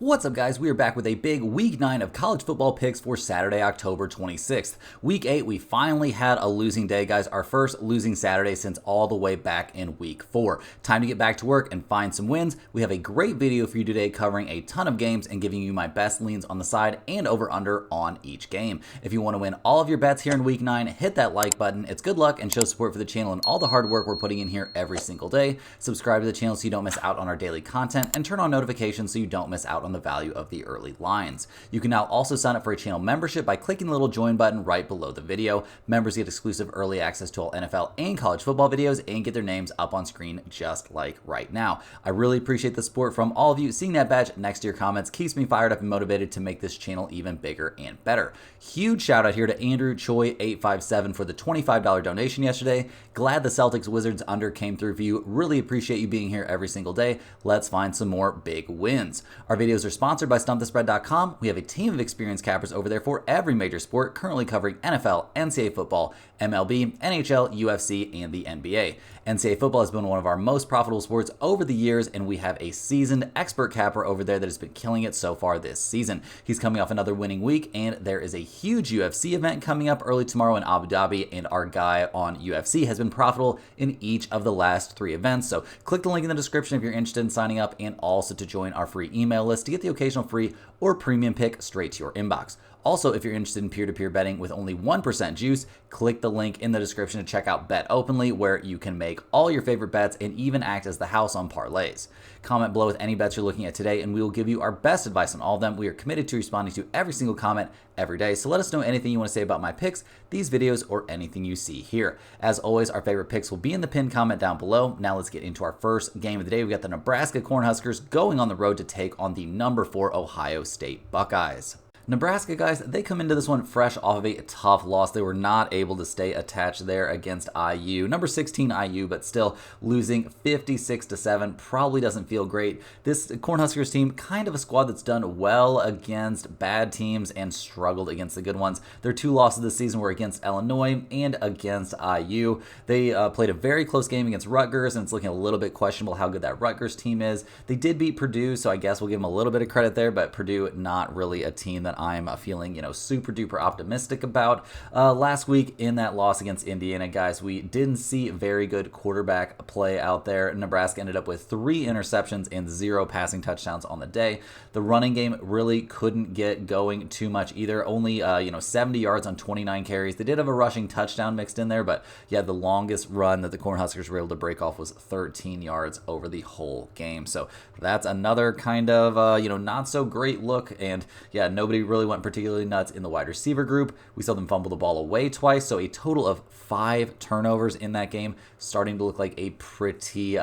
What's up, guys? We are back with a big Week 9 of college football picks for Saturday, October 26th. Week 8, we finally had a losing day, guys. Our first losing Saturday since all the way back in Week 4. Time to get back to work and find some wins. We have a great video for you today covering a ton of games and giving you my best leans on the side and over-under on each game. If you want to win all of your bets here in Week 9, hit that like button. It's good luck and shows support for the channel and all the hard work we're putting in here every single day. Subscribe to the channel so you don't miss out on our daily content and turn on notifications so you don't miss out on the value of the early lines. You can now also sign up for a channel membership by clicking the little join button right below the video. Members get exclusive early access to all NFL and college football videos and get their names up on screen just like right now. I really appreciate the support from all of you. Seeing that badge next to your comments keeps me fired up and motivated to make this channel even bigger and better. Huge shout out here to Andrew Choi 857 for the $25 donation yesterday. Glad the Celtics Wizards under came through for you. Really appreciate you being here every single day. Let's find some more big wins. Our videos are sponsored by StumpTheSpread.com. We have a team of experienced cappers over there for every major sport, currently covering NFL, NCAA football, MLB, NHL, UFC, and the NBA. NCAA football has been one of our most profitable sports over the years, and we have a seasoned expert capper over there that has been killing it so far this season. He's coming off another winning week, and there is a huge UFC event coming up early tomorrow in Abu Dhabi, and our guy on UFC has been profitable in each of the last 3 events. So click the link in the description if you're interested in signing up, and also to join our free email list to get the occasional free or premium pick straight to your inbox. Also, if you're interested in peer-to-peer betting with only 1% juice, click the link in the description to check out BetOpenly, where you can make all your favorite bets and even act as the house on parlays. Comment below with any bets you're looking at today, and we will give you our best advice on all of them. We are committed to responding to every single comment every day, so let us know anything you want to say about my picks, these videos, or anything you see here. As always, our favorite picks will be in the pinned comment down below. Now let's get into our first game of the day. We got the Nebraska Cornhuskers going on the road to take on the number 4 Ohio State Buckeyes. Nebraska, guys, they come into this one fresh off of a tough loss. They were not able to stay attached there against IU. Number 16 IU, but still losing 56-7 probably doesn't feel great. This Cornhuskers team, kind of a squad that's done well against bad teams and struggled against the good ones. Their 2 losses this season were against Illinois and against IU. They played a very close game against Rutgers, and it's looking a little bit questionable how good that Rutgers team is. They did beat Purdue, so I guess we'll give them a little bit of credit there, but Purdue not really a team that I'm feeling, super duper optimistic about. Last week in that loss against Indiana, guys, we didn't see very good quarterback play out there. Nebraska ended up with 3 interceptions and 0 passing touchdowns on the day. The running game really couldn't get going too much either. Only 70 yards on 29 carries. They did have a rushing touchdown mixed in there, but yeah, the longest run that the Cornhuskers were able to break off was 13 yards over the whole game. So that's another kind of not so great look. And yeah, nobody really went particularly nuts in the wide receiver group. We saw them fumble the ball away twice, so a total of 5 turnovers in that game, starting to look like a pretty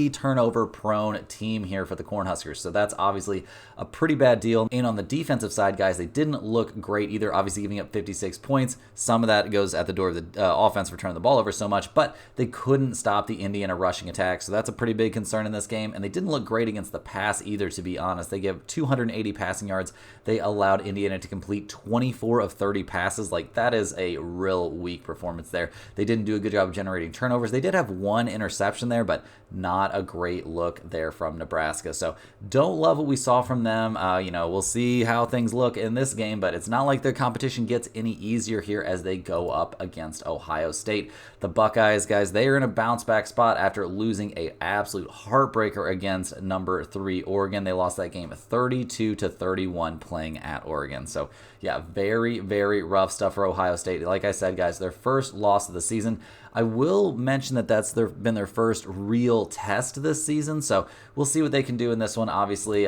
turnover-prone team here for the Cornhuskers. So that's obviously a pretty bad deal. And on the defensive side, guys, they didn't look great either, obviously giving up 56 points. Some of that goes at the door of the offense for turning the ball over so much, but they couldn't stop the Indiana rushing attack, so that's a pretty big concern in this game. And they didn't look great against the pass either, to be honest. They gave 280 passing yards. They allowed Indiana to complete 24 of 30 passes. Like, that is a real weak performance there. They didn't do a good job of generating turnovers. They did have 1 interception there, but not a great look there from Nebraska. So don't love what we saw from them. We'll see how things look in this game, but it's not like their competition gets any easier here as they go up against Ohio State. The Buckeyes, guys, they are in a bounce back spot after losing a absolute heartbreaker against number 3 Oregon. They lost that game 32-31 playing at Oregon. So yeah, very, very rough stuff for Ohio State. Like I said, guys, their first loss of the season. I will mention that that's been their first real test this season, so we'll see what they can do in this one. Obviously,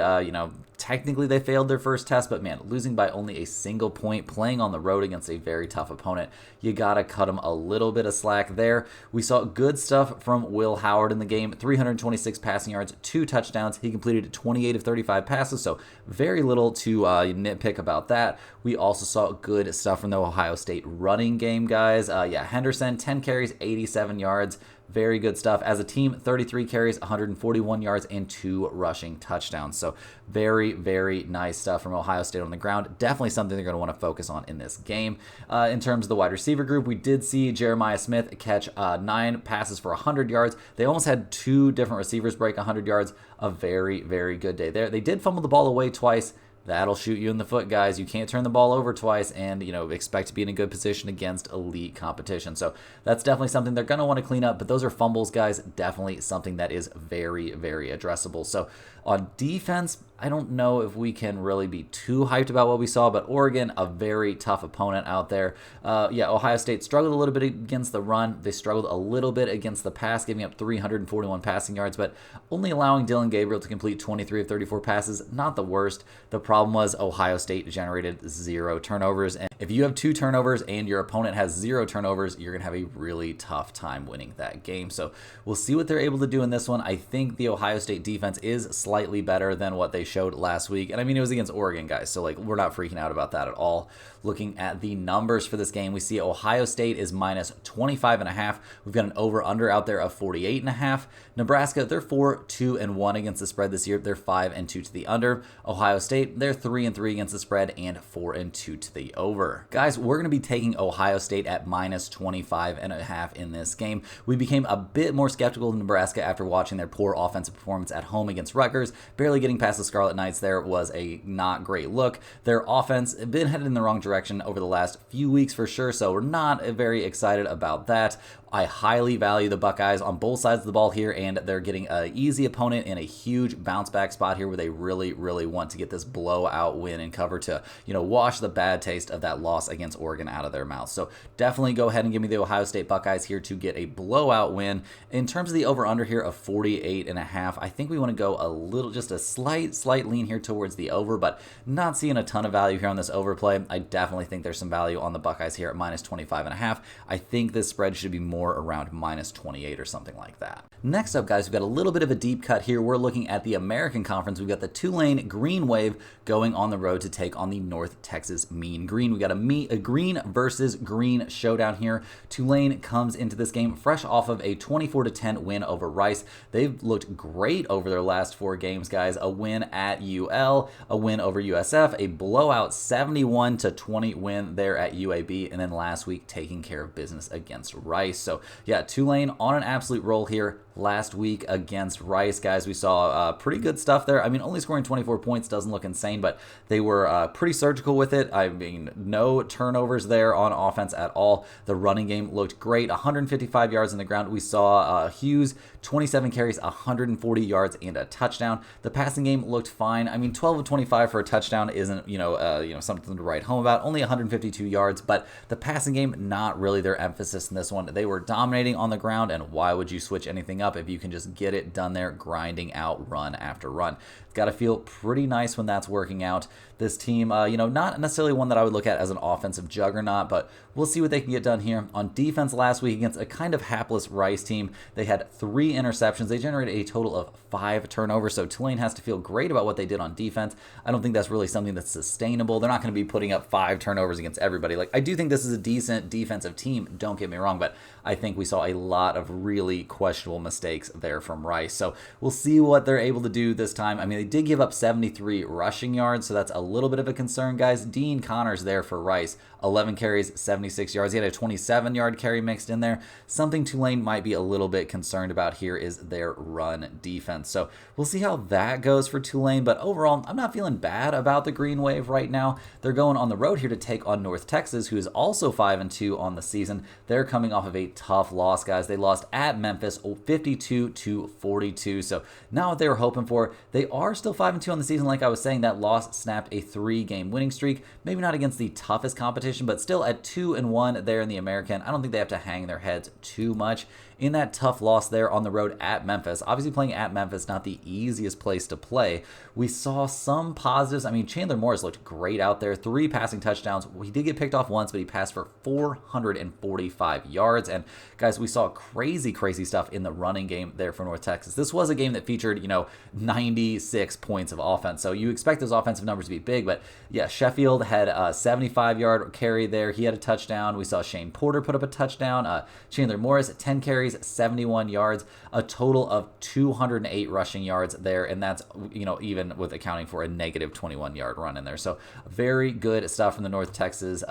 technically they failed their first test, but man, losing by only a single point, playing on the road against a very tough opponent, you gotta cut them a little bit of slack there. We saw good stuff from Will Howard in the game, 326 passing yards, 2 touchdowns. He completed 28 of 35 passes, so very little to nitpick about that. We also saw good stuff from the Ohio State running game, guys. Henderson, 10 carries, 87 yards. very good stuff. As a team, 33 carries, 141 yards, and 2 rushing touchdowns. So very, very nice stuff from Ohio State on the ground. Definitely something they're going to want to focus on in this game. In terms of the wide receiver group, we did see Jeremiah Smith catch 9 passes for 100 yards. They almost had 2 different receivers break 100 yards. A very, very good day there. They did fumble the ball away twice. That'll shoot you in the foot, guys. You can't turn the ball over twice and, expect to be in a good position against elite competition. So that's definitely something they're going to want to clean up. But those are fumbles, guys. Definitely something that is very, very addressable. So on defense, I don't know if we can really be too hyped about what we saw, but Oregon, a very tough opponent out there. Ohio State struggled a little bit against the run. They struggled a little bit against the pass, giving up 341 passing yards, but only allowing Dylan Gabriel to complete 23 of 34 passes. Not the worst. The problem was Ohio State generated 0 turnovers. And if you have 2 turnovers and your opponent has 0 turnovers, you're going to have a really tough time winning that game. So we'll see what they're able to do in this one. I think the Ohio State defense is slightly better than what they showed last week. And I mean, it was against Oregon, guys. So we're not freaking out about that at all. Looking at the numbers for this game, we see Ohio State is minus 25.5. We've got an over-under out there of 48.5. Nebraska, they're 4-2-1 against the spread this year. They're 5-2 to the under. Ohio State, they're 3-3 against the spread and 4-2 to the over. Guys, we're going to be taking Ohio State at minus 25.5 in this game. We became a bit more skeptical of Nebraska after watching their poor offensive performance at home against Rutgers. Barely getting past the Scarlet Knights there was a not great look. Their offense had been headed in the wrong direction over the last few weeks for sure, so we're not very excited about that. I highly value the Buckeyes on both sides of the ball here, and they're getting an easy opponent in a huge bounce back spot here where they really, really want to get this blowout win and cover to, wash the bad taste of that loss against Oregon out of their mouths. So definitely go ahead and give me the Ohio State Buckeyes here to get a blowout win. In terms of the over-under here of 48.5, I think we want to go just a slight lean here towards the over, but not seeing a ton of value here on this overplay. I definitely think there's some value on the Buckeyes here at minus 25.5. I think this spread should be more around minus 28 or something like that. Next up, guys, we've got a little bit of a deep cut here. We're looking at the American Conference. We've got the Tulane Green Wave going on the road to take on the North Texas Mean Green. We got a green versus green showdown here. Tulane comes into this game fresh off of a 24-10 win over Rice. They've looked great over their last 4 games, guys. A win at UL, a win over USF, a blowout 71-20 win there at UAB, and then last week taking care of business against Rice. So yeah, Tulane on an absolute roll here. Last week against Rice, guys, we saw pretty good stuff there. I mean, only scoring 24 points doesn't look insane, but they were pretty surgical with it. I mean, no turnovers there on offense at all. The running game looked great. 155 yards on the ground. We saw Hughes, 27 carries, 140 yards, and a touchdown. The passing game looked fine. I mean, 12 of 25 for a touchdown isn't, something to write home about. Only 152 yards, but the passing game, not really their emphasis in this one. They were dominating on the ground, and why would you switch anything up if you can just get it done there, grinding out run after run? It's got to feel pretty nice when that's working out. This team, not necessarily one that I would look at as an offensive juggernaut, but we'll see what they can get done here. On defense last week against a kind of hapless Rice team, they had 3 interceptions. They generated a total of 5 turnovers, so Tulane has to feel great about what they did on defense. I don't think that's really something that's sustainable. They're not going to be putting up 5 turnovers against everybody. I do think this is a decent defensive team, don't get me wrong, but I think we saw a lot of really questionable mistakes there from Rice. So we'll see what they're able to do this time. I mean, they did give up 73 rushing yards, so that's a little bit of a concern, guys. Dean Connors there for Rice, 11 carries, 76 yards. He had a 27-yard carry mixed in there. Something Tulane might be a little bit concerned about here is their run defense. So we'll see how that goes for Tulane, but overall, I'm not feeling bad about the Green Wave right now. They're going on the road here to take on North Texas, who is also 5-2 on the season. They're coming off of a tough loss, guys. They lost at Memphis 52-42. So not what they were hoping for. They are still 5-2 on the season. Like I was saying, that loss snapped a 3-game winning streak. Maybe not against the toughest competition, but still at 2-1 there in the American. I don't think they have to hang their heads too much in that tough loss there on the road at Memphis. Obviously, playing at Memphis, not the easiest place to play. We saw some positives. I mean, Chandler Morris looked great out there. 3 passing touchdowns. He did get picked off once, but he passed for 445 yards. And guys, we saw crazy stuff in the running game there for North Texas. This was a game that featured, 96 6 points of offense. So you expect those offensive numbers to be big, but yeah, Sheffield had a 75-yard carry there. He had a touchdown. We saw Shane Porter put up a touchdown. Chandler Morris, 10 carries, 71 yards, a total of 208 rushing yards there, and that's, even with accounting for a negative 21-yard run in there. So very good stuff from the North Texas,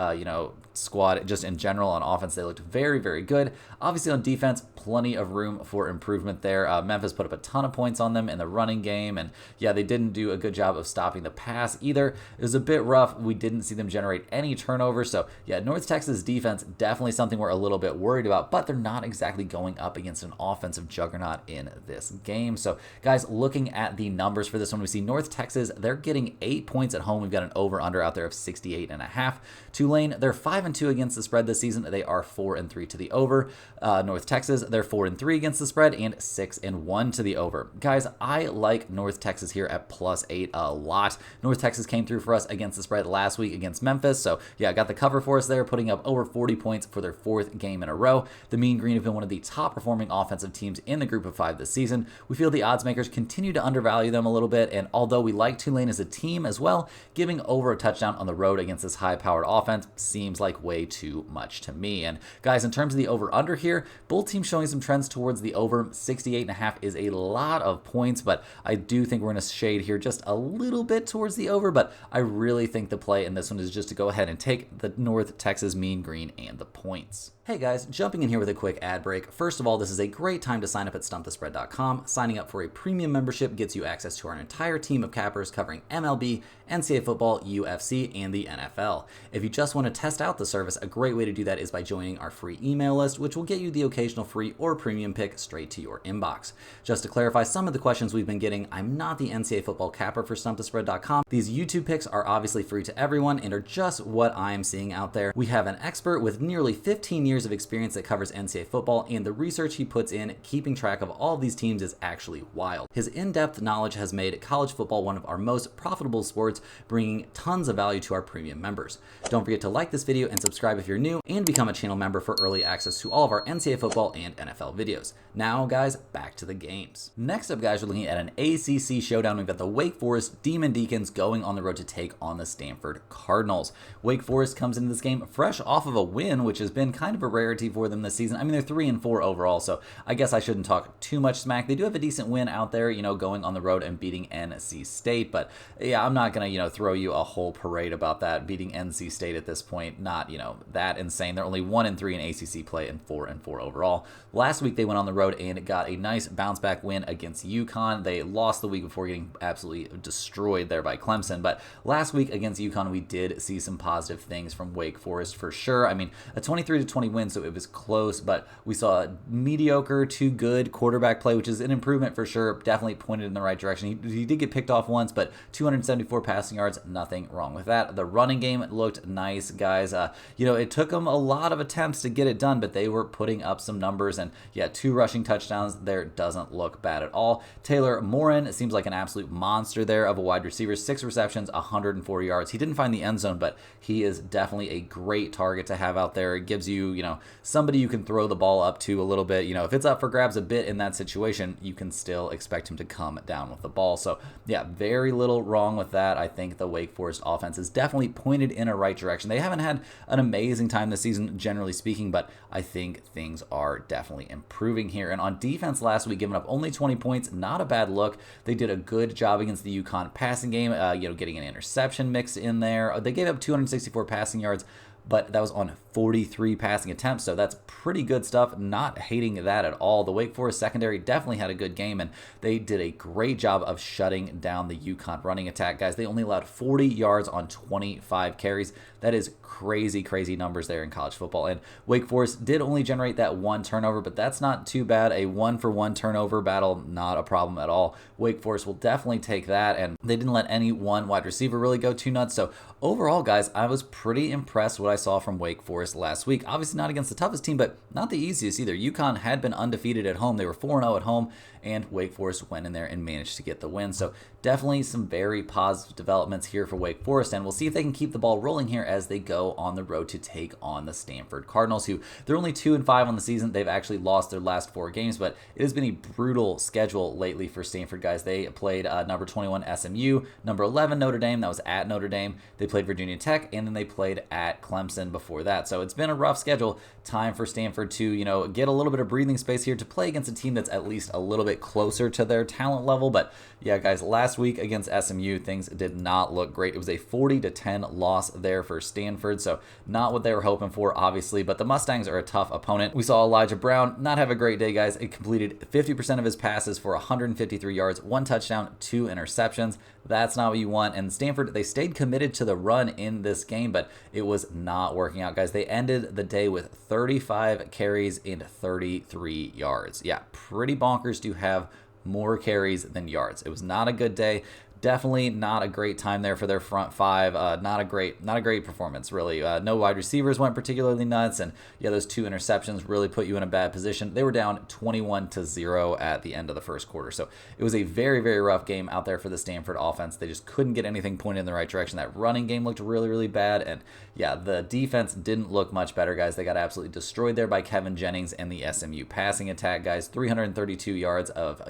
squad. Just in general on offense, they looked very, very good. Obviously on defense, plenty of room for improvement there. Memphis put up a ton of points on them in the running game, and yeah, they didn't do a good job of stopping the pass either. It was a bit rough. We didn't see them generate any turnovers. So yeah, North Texas defense, definitely something we're a little bit worried about, but they're not exactly going up against an offensive juggernaut in this game. So guys, looking at the numbers for this one, we see North Texas, they're getting 8 points at home. We've got an over-under out there of 68.5. Tulane, they're 5-2 against the spread this season. They are 4-3 to the over. North Texas, they're 4-3 against the spread and 6-1 to the over. Guys, I like North Texas here at +8 a lot. North Texas came through for us against the spread last week against Memphis. So yeah, got the cover for us there, putting up over 40 points for their 4th game in a row. The Mean Green have been one of the top performing offensive teams in the group of 5 this season. We feel the odds makers continue to undervalue them a little bit, and although we like Tulane as a team as well, giving over a touchdown on the road against this high-powered offense seems like way too much to me. And guys, in terms of the over-under here, both teams showing some trends towards the over. 68.5 is a lot of points, but I do think we're going to shade here just a little bit towards the over, but I really think the play in this one is just to go ahead and take the North Texas Mean Green and the points. Hey guys, jumping in here with a quick ad break. First of all, this is a great time to sign up at stumpthespread.com. Signing up for a premium membership gets you access to our entire team of cappers covering MLB, NCAA Football, UFC, and the NFL. If you just want to test out the service, a great way to do that is by joining our free email list, which will get you the occasional free or premium pick straight to your inbox. Just to clarify some of the questions we've been getting, I'm not the NCAA Football capper for stumpthespread.com. These YouTube picks are obviously free to everyone and are just what I'm seeing out there. We have an expert with nearly 15 years of experience that covers NCAA football, and the research he puts in keeping track of all of these teams is actually wild. His in-depth knowledge has made college football one of our most profitable sports, bringing tons of value to our premium members. Don't forget to like this video and subscribe if you're new, and become a channel member for early access to all of our NCAA football and NFL videos. Now guys, back to the games. Next up guys, we're looking at an ACC showdown. We've got the Wake Forest Demon Deacons going on the road to take on the Stanford Cardinals. Wake Forest comes into this game fresh off of a win, which has been kind of a rarity for them this season. I mean, they're 3-4 overall, so I guess I shouldn't talk too much smack. They do have a decent win out there, going on the road and beating NC State, but yeah, I'm not gonna, throw you a whole parade about that. Beating NC State at this point, not, that insane. They're only 1-3 in ACC play and 4-4 overall. Last week they went on the road and got a nice bounce back win against UConn. They lost the week before getting absolutely destroyed there by Clemson, but last week against UConn we did see some positive things from Wake Forest for sure. I mean, a 23-20 win, so it was close, but we saw a mediocre to good quarterback play, which is an improvement for sure. Definitely pointed in the right direction. He did get picked off once, but 274 passing yards, nothing wrong with that. The running game looked nice, guys. It took them a lot of attempts to get it done, but they were putting up some numbers, and yeah, 2 rushing touchdowns there doesn't look bad at all. Taylor Morin seems like an absolute monster there of a wide receiver. 6 receptions, 104 yards. He didn't find the end zone, but he is definitely a great target to have out there. It gives you, somebody you can throw the ball up to a little bit. If it's up for grabs a bit in that situation, you can still expect him to come down with the ball. So yeah, very little wrong with that. I think the Wake Forest offense is definitely pointed in a right direction. They haven't had an amazing time this season, generally speaking, but I think things are definitely improving here. And on defense last week, giving up only 20 points, not a bad look. They did a good job against the UConn passing game, getting an interception mixed in there. They gave up 264 passing yards, but that was on 43 passing attempts, so that's pretty good stuff. Not hating that at all. The Wake Forest secondary definitely had a good game, and they did a great job of shutting down the UConn running attack. Guys, they only allowed 40 yards on 25 carries. That is crazy, crazy numbers there in college football. And Wake Forest did only generate that 1 turnover, but that's not too bad. A 1-for-1 turnover battle, not a problem at all. Wake Forest will definitely take that, and they didn't let any one wide receiver really go too nuts. So overall, guys, I was pretty impressed what I saw from Wake Forest last week. Obviously not against the toughest team, but not the easiest either. UConn had been undefeated at home. They were 4-0 at home, and Wake Forest went in there and managed to get the win. So definitely some very positive developments here for Wake Forest, and we'll see if they can keep the ball rolling here as they go on the road to take on the Stanford Cardinals, who they're only 2-5 on the season. They've actually lost their last 4 games, but it has been a brutal schedule lately for Stanford, guys. They played number 21 SMU, number 11 Notre Dame. That was at Notre Dame. They played Virginia Tech, and then they played at Clemson before that. So it's been a rough schedule. Time for Stanford to, get a little bit of breathing space here to play against a team that's at least a little bit closer to their talent level. But yeah, guys, last week against SMU, things did not look great. It was a 40-10 loss there for Stanford, so not what they were hoping for, obviously, but the Mustangs are a tough opponent. We saw Elijah Brown not have a great day, guys. It completed 50% of his passes for 153 yards, 1 touchdown, 2 interceptions. That's not what you want. And Stanford, they stayed committed to the run in this game, but it was not working out, guys. They ended the day with 35 carries and 33 yards. Yeah, pretty bonkers to have more carries than yards. It was not a good day. Definitely not a great time there for their front 5. Not a great performance, really. No wide receivers went particularly nuts, and yeah, those 2 interceptions really put you in a bad position. They were down 21-0 at the end of the first quarter, so it was a very, very rough game out there for the Stanford offense. They just couldn't get anything pointed in the right direction. That running game looked really, really bad, and yeah, the defense didn't look much better, guys. They got absolutely destroyed there by Kevin Jennings and the SMU passing attack, guys. 332 yards of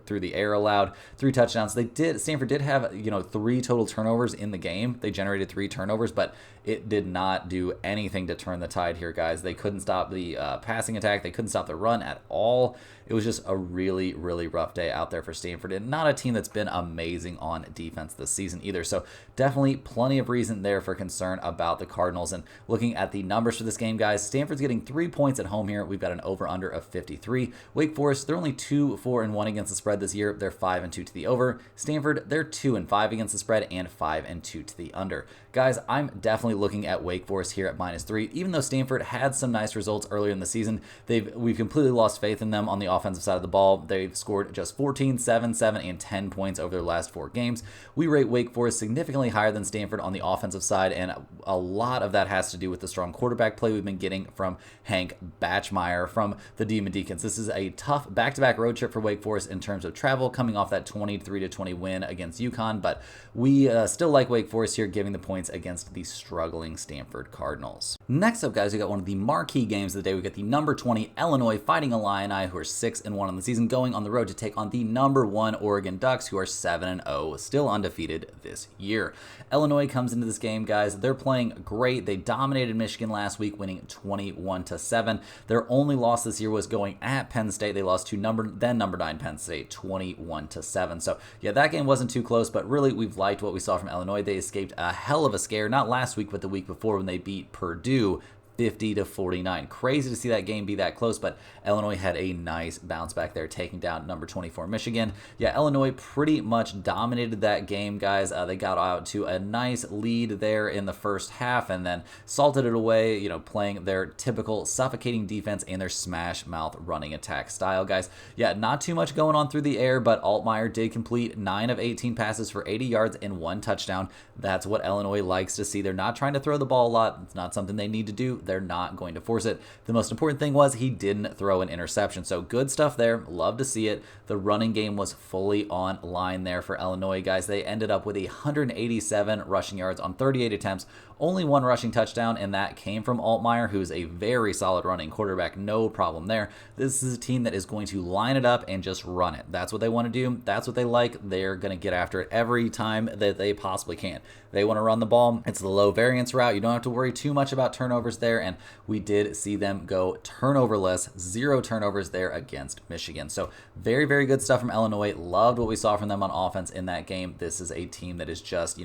through the air allowed, 3 touchdowns. Stanford did have 3 total turnovers in the game. They generated 3 turnovers, but it did not do anything to turn the tide here, guys. They couldn't stop the passing attack. They couldn't stop the run at all. It was just a really, really rough day out there for Stanford, and not a team that's been amazing on defense this season either. So definitely plenty of reason there for concern about the Cardinals. And looking at the numbers for this game, guys, Stanford's getting 3 points at home here. We've got an over-under of 53. Wake Forest, they're only 2-4-1 against the spread this year. They're 5-2 to the over. Stanford, they're 2-5 against the spread and 5-2 to the under. Guys, I'm definitely looking at Wake Forest here at -3. Even though Stanford had some nice results earlier in the season, we've completely lost faith in them on the offensive side of the ball. They've scored just 14, 7, 7, and 10 points over their last 4 games. We rate Wake Forest significantly higher than Stanford on the offensive side, and a lot of that has to do with the strong quarterback play we've been getting from Hank Batchmeyer from the Demon Deacons. This is a tough back-to-back road trip for Wake Forest in terms of travel, coming off that 23-20 win against UConn, but we still like Wake Forest here, giving the points against the struggling Stanford Cardinals. Next up, guys, we got one of the marquee games of the day. We got the number 20 Illinois Fighting Illini, who are 6-1 on the season, going on the road to take on the number 1 Oregon Ducks, who are 7-0, still undefeated this year. Illinois comes into this game, guys. They're playing great. They dominated Michigan last week, winning 21-7. Their only loss this year was going at Penn State. They lost to number 9 Penn State, 21-7. So yeah, that game wasn't too close, but really we've liked what we saw from Illinois. They escaped a hell of a scare, not last week, but the week before when they beat Purdue 50-49. Crazy to see that game be that close, but Illinois had a nice bounce back there, taking down number 24 Michigan. Yeah, Illinois pretty much dominated that game, guys. They got out to a nice lead there in the first half and then salted it away, playing their typical suffocating defense and their smash mouth running attack style, guys. Yeah, not too much going on through the air, but Altmaier did complete 9 of 18 passes for 80 yards and 1 touchdown. That's what Illinois likes to see. They're not trying to throw the ball a lot. It's not something they need to do. They're not going to force it. The most important thing was he didn't throw an interception. So good stuff there. Love to see it. The running game was fully online there for Illinois, guys. They ended up with 187 rushing yards on 38 attempts. Only 1 rushing touchdown, and that came from Altmaier, who's a very solid running quarterback. No problem there. This is a team that is going to line it up and just run it. That's what they want to do. That's what they like. They're going to get after it every time that they possibly can. They want to run the ball. It's the low variance route. You don't have to worry too much about turnovers there, and we did see them go turnoverless. 0 turnovers there against Michigan. So very, very good stuff from Illinois. Loved what we saw from them on offense in that game. This is a team that is just,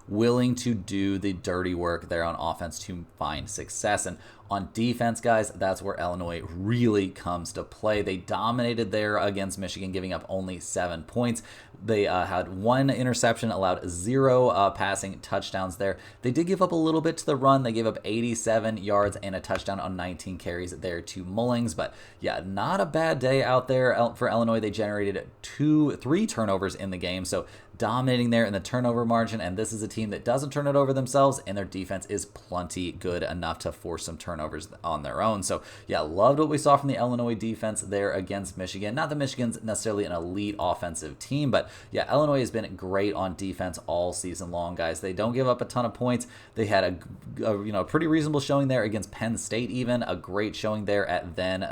willing to do the dirty work there on offense to find success. And on defense, guys, that's where Illinois really comes to play. They dominated there against Michigan, giving up only 7 points. They had 1 interception, allowed 0 passing touchdowns there. They did give up a little bit to the run. They gave up 87 yards and a touchdown on 19 carries there to Mullings. But yeah, not a bad day out there for Illinois. They generated 3 turnovers in the game. So dominating there in the turnover margin, and this is a team that doesn't turn it over themselves, and their defense is plenty good enough to force some turnovers on their own. So yeah, loved what we saw from the Illinois defense there against Michigan. Not that Michigan's necessarily an elite offensive team, but yeah, Illinois has been great on defense all season long, guys. They don't give up a ton of points. They had a pretty reasonable showing there against Penn State, even a great showing there at then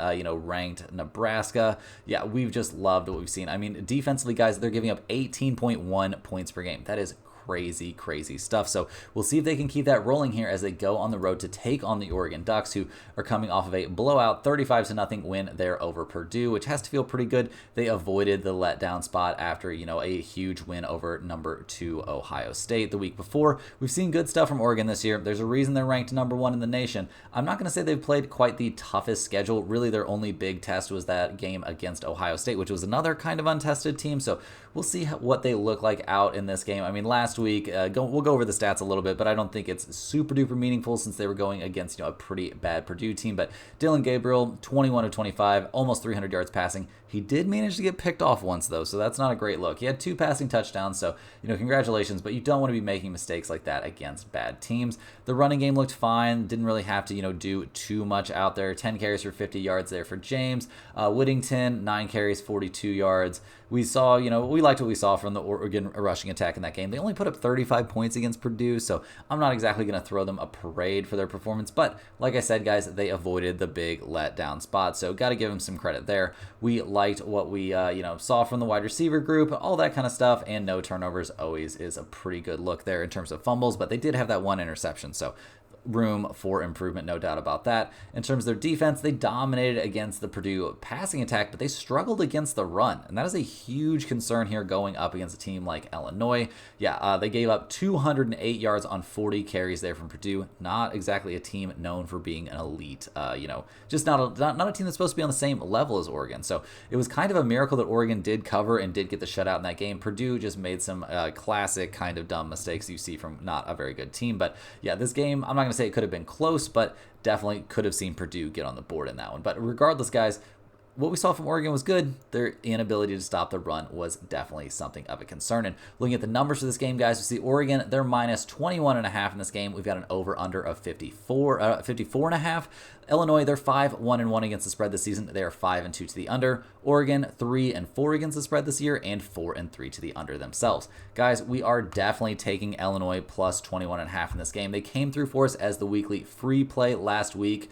ranked Nebraska. Yeah, we've just loved what we've seen. I mean, defensively, guys, they're giving up 18.1 points per game. That is crazy stuff. So we'll see if they can keep that rolling here as they go on the road to take on the Oregon Ducks, who are coming off of a blowout 35-0 win there over Purdue, which has to feel pretty good. They avoided the letdown spot after a huge win over number 2 Ohio State the week before. We've seen good stuff from Oregon this year. There's a reason they're ranked number 1 in the nation. I'm not going to say they've played quite the toughest schedule. Really, their only big test was that game against Ohio State, which was another kind of untested team. So we'll see what they look like out in this game. I mean, last week, we'll go over the stats a little bit, but I don't think it's super duper meaningful since they were going against a pretty bad Purdue team. But Dylan Gabriel, 21 of 25, almost 300 yards passing. He did manage to get picked off once, though, so that's not a great look. He had 2 passing touchdowns, so congratulations, but you don't want to be making mistakes like that against bad teams. The running game looked fine. Didn't really have to do too much out there. 10 carries for 50 yards there for James. Whittington, 9 carries, 42 yards. We saw, we liked what we saw from the Oregon rushing attack in that game. They only put up 35 points against Purdue, so I'm not exactly going to throw them a parade for their performance. But like I said, guys, they avoided the big letdown spot, so got to give them some credit there. We liked what we, saw from the wide receiver group, all that kind of stuff, and no turnovers always is a pretty good look there in terms of fumbles, but they did have that 1 interception, so room for improvement, no doubt about that. In terms of their defense, they dominated against the Purdue passing attack, but they struggled against the run, and that is a huge concern here going up against a team like Illinois. Yeah, they gave up 208 yards on 40 carries there from Purdue. Not exactly a team known for being an elite, just not a team that's supposed to be on the same level as Oregon. So it was kind of a miracle that Oregon did cover and did get the shutout in that game. Purdue just made some classic kind of dumb mistakes you see from not a very good team. But yeah, this game, I'm not going to say it could have been close, but definitely could have seen Purdue get on the board in that one. But regardless, guys, what we saw from Oregon was good. Their inability to stop the run was definitely something of a concern. And looking at the numbers for this game, guys, we see Oregon, they're minus 21.5 in this game. We've got an over-under of 54.5. Illinois, they're 5-1-1 against the spread this season. They are 5-2 to the under. Oregon, 3-4 against the spread this year, and 4-3 to the under themselves. Guys, we are definitely taking Illinois plus 21.5 in this game. They came through for us as the weekly free play last week.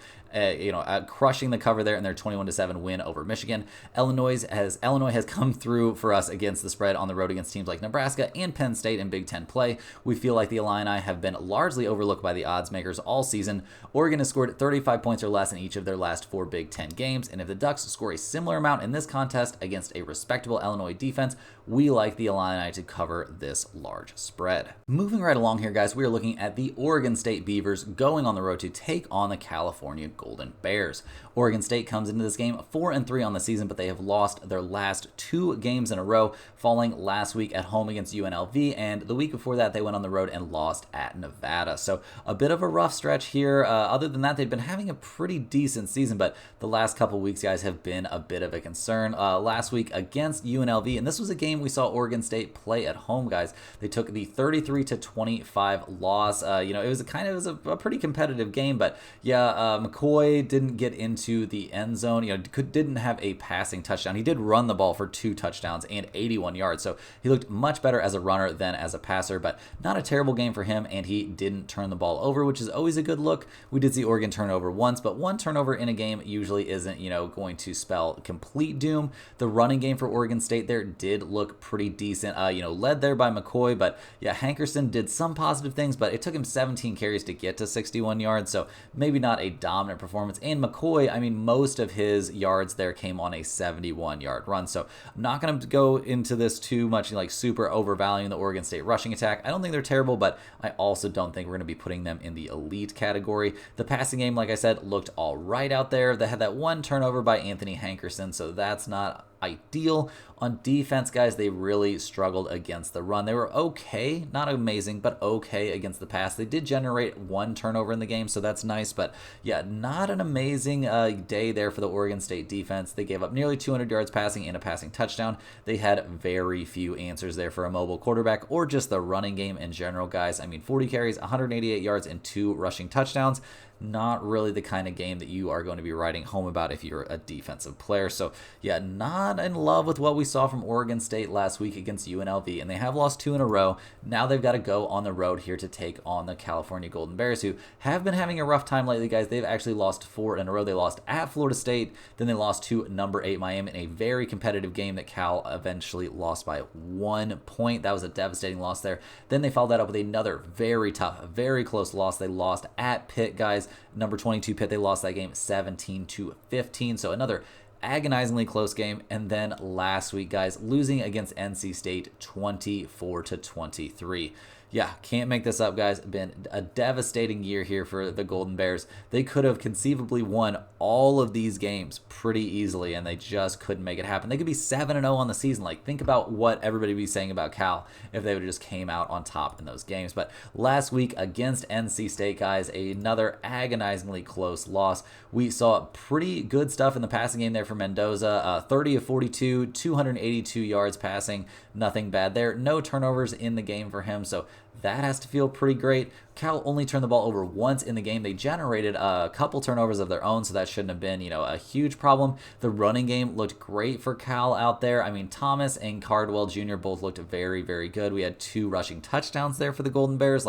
Crushing the cover there in their 21-7 win over Michigan. Illinois has come through for us against the spread on the road against teams like Nebraska and Penn State in Big Ten play. We feel like the Illini have been largely overlooked by the odds makers all season. Oregon has scored 35 points or less in each of their last 4 Big Ten games, and if the Ducks score a similar amount in this contest against a respectable Illinois defense, we like the Illini to cover this large spread. Moving right along here, guys, we are looking at the Oregon State Beavers going on the road to take on the California Golden Bears. Oregon State comes into this game 4-3 on the season, but they have lost their last 2 games in a row, falling last week at home against UNLV, and the week before that they went on the road and lost at Nevada. So a bit of a rough stretch here. Other than that, they've been having a pretty decent season, but the last couple weeks, guys, have been a bit of a concern. Last week against UNLV, and this was a game we saw Oregon State play at home, guys. They took the 33-25 loss. It was a pretty competitive game, but yeah, McCoy didn't get into the end zone. Didn't have a passing touchdown. He did run the ball for 2 touchdowns and 81 yards, so he looked much better as a runner than as a passer, but not a terrible game for him, and he didn't turn the ball over, which is always a good look. We did see Oregon turnover once, but 1 turnover in a game usually isn't, going to spell complete doom. The running game for Oregon State there did look pretty decent, led there by McCoy, but yeah, Hankerson did some positive things, but it took him 17 carries to get to 61 yards, so maybe not a dominant performance. And McCoy, most of his yards there came on a 71-yard run, so I'm not going to go into this too much, super overvaluing the Oregon State rushing attack. I don't think they're terrible, but I also don't think we're going to be putting them in the elite category. The passing game, like I said, looked all right out there. They had that 1 turnover by Anthony Hankerson, so that's not ideal. On defense, guys, they really struggled against the run. They were okay, not amazing, but okay against the pass. They did generate 1 turnover in the game, so that's nice. But yeah, not an amazing day there for the Oregon State defense. They gave up nearly 200 yards passing and a passing touchdown. They had very few answers there for a mobile quarterback or just the running game in general, guys. I mean, 40 carries, 188 yards, and 2 rushing touchdowns. Not really the kind of game that you are going to be writing home about if you're a defensive player. So yeah, not in love with what we saw from Oregon State last week against UNLV, and they have lost 2 in a row. Now they've got to go on the road here to take on the California Golden Bears, who have been having a rough time lately, guys. They've actually lost 4 in a row. They lost at Florida State, then they lost to number 8 Miami in a very competitive game that Cal eventually lost by 1 point. That was a devastating loss there. Then they followed that up with another very tough, very close loss. They lost at Pitt, guys. Number 22 Pitt, they lost that game 17-15. So another agonizingly close game. And then last week, guys, losing against NC State 24-23. Yeah, can't make this up, guys. Been a devastating year here for the Golden Bears. They could have conceivably won all of these games pretty easily, and they just couldn't make it happen. They could be 7-0 on the season. Like, think about what everybody would be saying about Cal if they would have just came out on top in those games. But last week against NC State, guys, another agonizingly close loss. We saw pretty good stuff in the passing game there for Mendoza. 30 of 42, 282 yards passing. Nothing bad there. No turnovers in the game for him, so that has to feel pretty great. Cal only turned the ball over once in the game. They generated a couple turnovers of their own, so that shouldn't have been, a huge problem. The running game looked great for Cal out there. I mean, Thomas and Cardwell Jr. both looked very, very good. We had 2 rushing touchdowns there for the Golden Bears.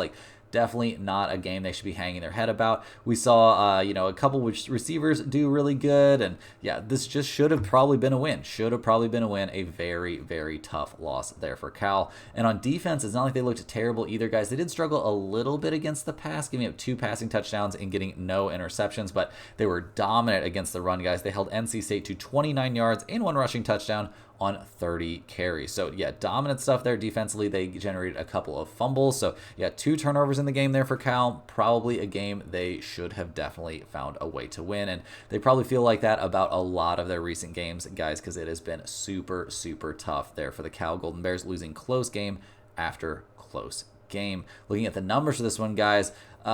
Definitely not a game they should be hanging their head about. We saw, a couple receivers do really good, and yeah, this just should have probably been a win. Should have probably been a win. A very, very tough loss there for Cal. And on defense, it's not like they looked terrible either, guys. They did struggle a little bit against the pass, giving up 2 passing touchdowns and getting no interceptions, but they were dominant against the run, guys. They held NC State to 29 yards and 1 rushing touchdown on 30 carries. So yeah, dominant stuff there defensively. They generated a couple of fumbles. So yeah, 2 turnovers in the game there for Cal. Probably a game they should have definitely found a way to win. And they probably feel like that about a lot of their recent games, guys, because it has been super, super tough there for the Cal Golden Bears, losing close game after close game. Looking at the numbers for this one, guys,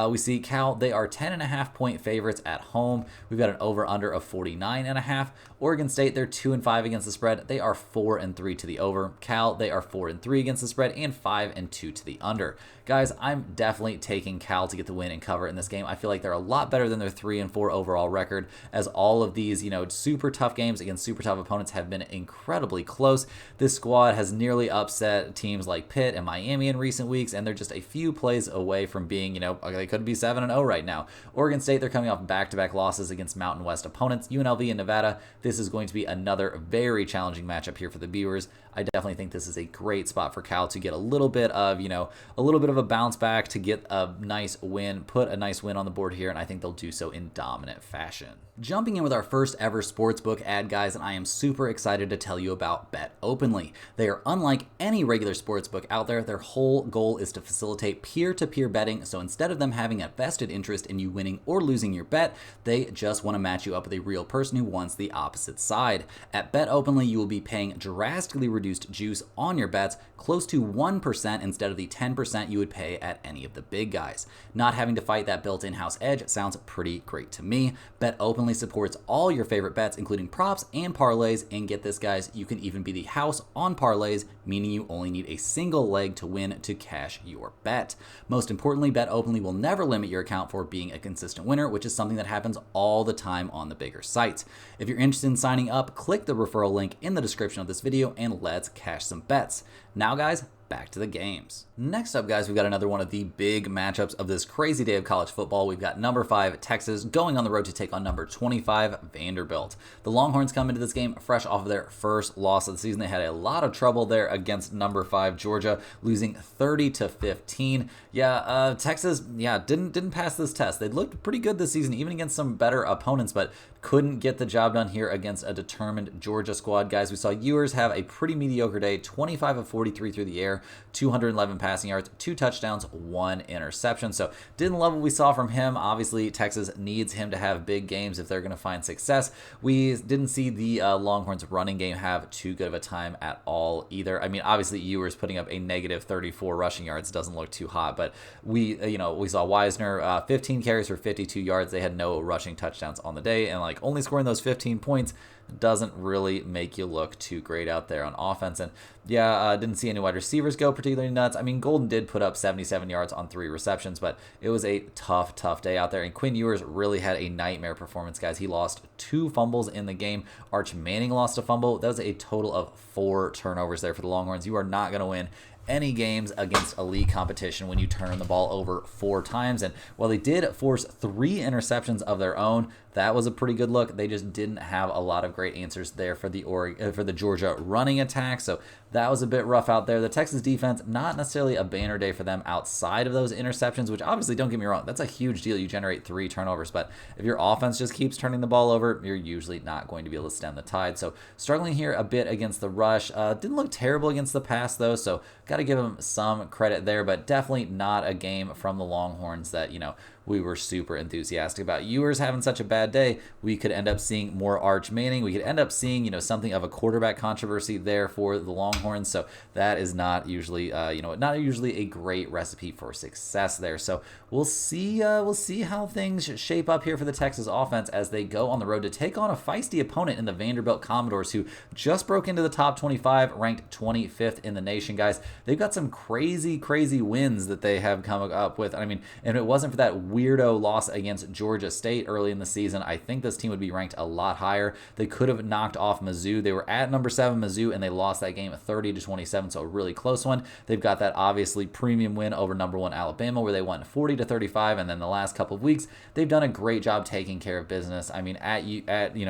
we see Cal, they are 10.5 point favorites at home. We've got an over-under of 49.5. Oregon State, they're 2-5 against the spread. They are 4-3 to the over. Cal, they are 4-3 against the spread and 5-2 to the under. Guys, I'm definitely taking Cal to get the win and cover in this game. I feel like they're a lot better than their 3-4 overall record, as all of these, super tough games against super tough opponents have been incredibly close. This squad has nearly upset teams like Pitt and Miami in recent weeks, and they're just a few plays away from being, they could be 7-0 right now. Oregon State, they're coming off back-to-back losses against Mountain West opponents. UNLV and Nevada, this is going to be another very challenging matchup here for the Beavers. I definitely think this is a great spot for Cal to get a little bit of a bounce back, to get a nice win, put a nice win on the board here, and I think they'll do so in dominant fashion. Jumping in with our first ever sportsbook ad, guys, and I am super excited to tell you about BetOpenly. They are unlike any regular sportsbook out there. Their whole goal is to facilitate peer-to-peer betting, so instead of them having a vested interest in you winning or losing your bet, they just want to match you up with a real person who wants the opposite side. At BetOpenly, you will be paying drastically reduced juice on your bets, close to 1% instead of the 10% you would pay at any of the big guys. Not having to fight that built-in house edge sounds pretty great to me. BetOpenly supports all your favorite bets, including props and parlays, and get this, guys, you can even be the house on parlays, meaning you only need a single leg to win to cash your bet. Most importantly, BetOpenly will never limit your account for being a consistent winner, which is something that happens all the time on the bigger sites. If you're interested in signing up, click the referral link in the description of this video and let's cash some bets. Now, guys, back to the games. Next up, guys, we've got another one of the big matchups of this crazy day of college football. We've got number 5 Texas going on the road to take on number 25 Vanderbilt. The Longhorns come into this game fresh off of their first loss of the season. They had a lot of trouble there against number 5 Georgia, losing 30-15. Texas, didn't pass this test. They looked pretty good this season, even against some better opponents, but couldn't get the job done here against a determined Georgia squad. Guys, we saw Ewers have a pretty mediocre day, 25 of 43 through the air, 211 passing passing yards, 2 touchdowns, 1 interception. So didn't love what we saw from him. Obviously, Texas needs him to have big games if they're going to find success. We didn't see the Longhorns running game have too good of a time at all either. I mean, obviously Ewers putting up a negative 34 rushing yards doesn't look too hot, but we saw Wisner 15 carries for 52 yards. They had no rushing touchdowns on the day, and like only scoring those 15 points doesn't really make you look too great out there on offense. And yeah, didn't see any wide receivers go particularly nuts. I mean, Golden did put up 77 yards on 3 receptions, but it was a tough day out there. And Quinn Ewers really had a nightmare performance, guys. He lost 2 fumbles in the game. Arch Manning lost a fumble. That was a total of 4 turnovers there for the Longhorns. You are not going to win any games against elite competition when you turn the ball over 4 times. And while they did force 3 interceptions of their own, that was a pretty good look. They just didn't have a lot of great answers there for the Georgia running attack. So that was a bit rough out there. The Texas defense, not necessarily a banner day for them outside of those interceptions, which obviously, don't get me wrong, that's a huge deal. You generate 3 turnovers, but if your offense just keeps turning the ball over, you're usually not going to be able to stem the tide. So struggling here a bit against the rush. Didn't look terrible against the pass though, so got to give them some credit there, but definitely not a game from the Longhorns that, we were super enthusiastic about. Ewers having such a bad day, we could end up seeing more Arch Manning. We could end up seeing, something of a quarterback controversy there for the Longhorns. So that is not usually, not usually a great recipe for success there. So we'll see how things shape up here for the Texas offense as they go on the road to take on a feisty opponent in the Vanderbilt Commodores, who just broke into the top 25, ranked 25th in the nation, guys. They've got some crazy wins that they have come up with. I mean, and it wasn't for that weirdo loss against Georgia State early in the season, I think this team would be ranked a lot higher. They could have knocked off Mizzou. They were at number 7 Mizzou, and they lost that game 30-27, so a really close one. They've got that obviously premium win over number 1 Alabama, where they won 40-35, and then the last couple of weeks they've done a great job taking care of business. I mean, at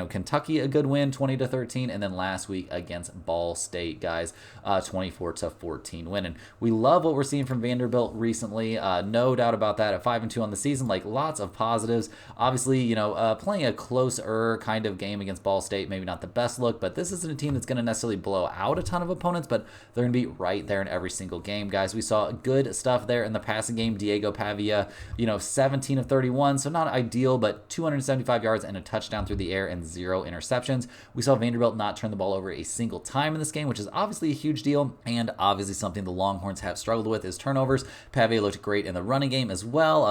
Kentucky, a good win, 20-13, and then last week against Ball State, guys, 24-14 win. And we love what we're seeing from Vanderbilt recently. No doubt about that. At 5-2 on the season, like lots of positives. Obviously, playing a closer kind of game against Ball State, maybe not the best look, but this isn't a team that's going to necessarily blow out a ton of opponents, but they're going to be right there in every single game, guys. We saw good stuff there in the passing game. Diego Pavia, 17 of 31, so not ideal, but 275 yards and a touchdown through the air and 0 interceptions. We saw Vanderbilt not turn the ball over a single time in this game, which is obviously a huge deal, and obviously something the Longhorns have struggled with is turnovers. Pavia looked great in the running game as well.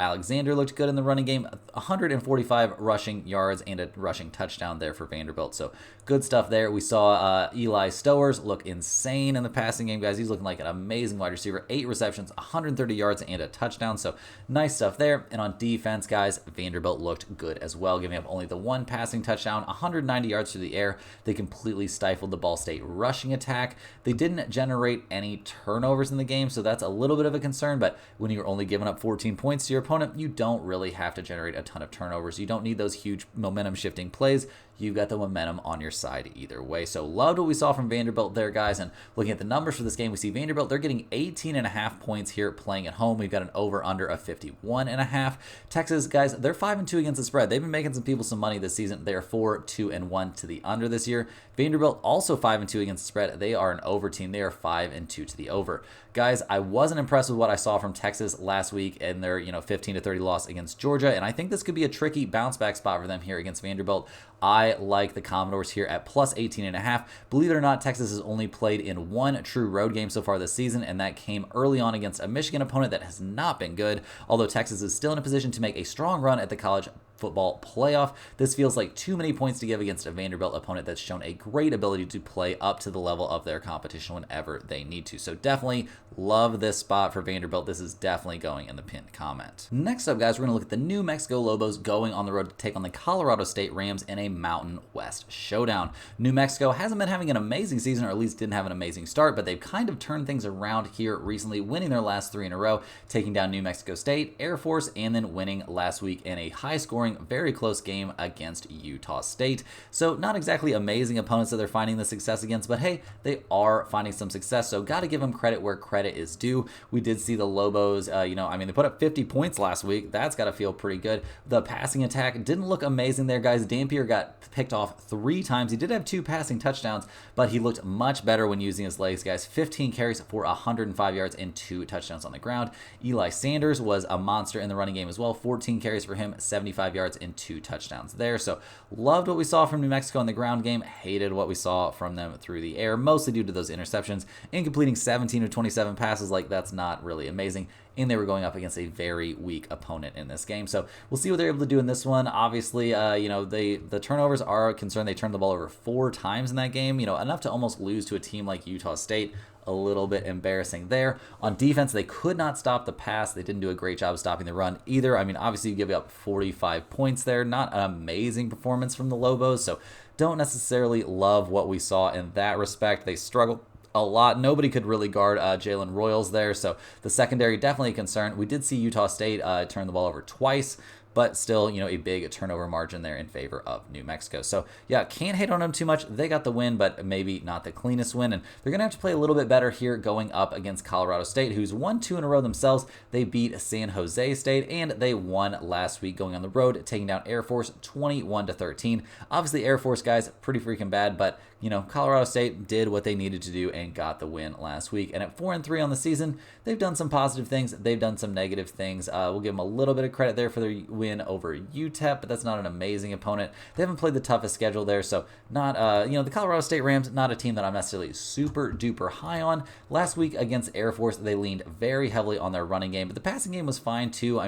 Alexander looked good in the running game, 145 rushing yards and a rushing touchdown there for Vanderbilt. So good stuff there. We saw Eli Stowers look insane in the passing game, guys. He's looking like an amazing wide receiver. 8 receptions, 130 yards and a touchdown. So nice stuff there. And on defense, guys, Vanderbilt looked good as well, giving up only the 1 passing touchdown, 190 yards through the air. They completely stifled the Ball State rushing attack. They didn't generate any turnovers in the game, so that's a little bit of a concern, but when you're only giving up 14 points to your opponent, you don't really have to generate a ton of turnovers. You don't need those huge momentum shifting plays. You've got the momentum on your side either way. So loved what we saw from Vanderbilt there, guys. And looking at the numbers for this game, we see Vanderbilt, they're getting 18.5 points here playing at home. We've got an over-under of 51.5. Texas, guys, they're 5-2 against the spread. They've been making some people some money this season. They're 4-2-1 to the under this year. Vanderbilt also 5-2 against the spread. They are an over team. They are 5-2 to the over. Guys, I wasn't impressed with what I saw from Texas last week in their 15-30 loss against Georgia, and I think this could be a tricky bounce back spot for them here against Vanderbilt. I like the Commodores here at plus 18.5. Believe it or not, Texas has only played in 1 true road game so far this season, and that came early on against a Michigan opponent that has not been good, although Texas is still in a position to make a strong run at the college football playoff. This feels like too many points to give against a Vanderbilt opponent that's shown a great ability to play up to the level of their competition whenever they need to. So definitely love this spot for Vanderbilt. This is definitely going in the pinned comment. Next up, guys, we're going to look at the New Mexico Lobos going on the road to take on the Colorado State Rams in a Mountain West showdown. New Mexico hasn't been having an amazing season, or at least didn't have an amazing start, but they've kind of turned things around here recently, winning their last 3 in a row, taking down New Mexico State, Air Force, and then winning last week in a high-scoring showing. Very close game against Utah State. So not exactly amazing opponents that they're finding the success against, but hey, they are finding some success. So got to give them credit where credit is due. We did see the Lobos, they put up 50 points last week. That's got to feel pretty good. The passing attack didn't look amazing there, guys. Dampier got picked off 3 times. He did have 2 passing touchdowns, but he looked much better when using his legs, guys. 15 carries for 105 yards and 2 touchdowns on the ground. Eli Sanders was a monster in the running game as well. 14 carries for him, 75 yards and 2 touchdowns there. So loved what we saw from New Mexico in the ground game. Hated what we saw from them through the air, mostly due to those interceptions and completing 17 of 27 passes. Like, that's not really amazing. And they were going up against a very weak opponent in this game. So we'll see what they're able to do in this one. Obviously, the turnovers are a concern. They turned the ball over 4 times in that game, enough to almost lose to a team like Utah State. A little bit embarrassing there. On defense, they could not stop the pass. They didn't do a great job stopping the run either. Obviously, you give up 45 points there. Not an amazing performance from the Lobos, so don't necessarily love what we saw in that respect. They struggled a lot. Nobody could really guard Jalen Royals there, so the secondary definitely a concern. We did see Utah State turn the ball over twice, but still, a big turnover margin there in favor of New Mexico. So, yeah, can't hate on them too much. They got the win, but maybe not the cleanest win, and they're going to have to play a little bit better here going up against Colorado State, who's won 2 in a row themselves. They beat San Jose State, and they won last week going on the road, taking down Air Force 21-13. Obviously, Air Force, guys, pretty freaking bad, but Colorado State did what they needed to do and got the win last week. And at 4-3 on the season, they've done some positive things. They've done some negative things. We'll give them a little bit of credit there for their win over UTEP, but that's not an amazing opponent. They haven't played the toughest schedule there, so not, the Colorado State Rams, not a team that I'm necessarily super duper high on. Last week against Air Force, they leaned very heavily on their running game, but the passing game was fine too.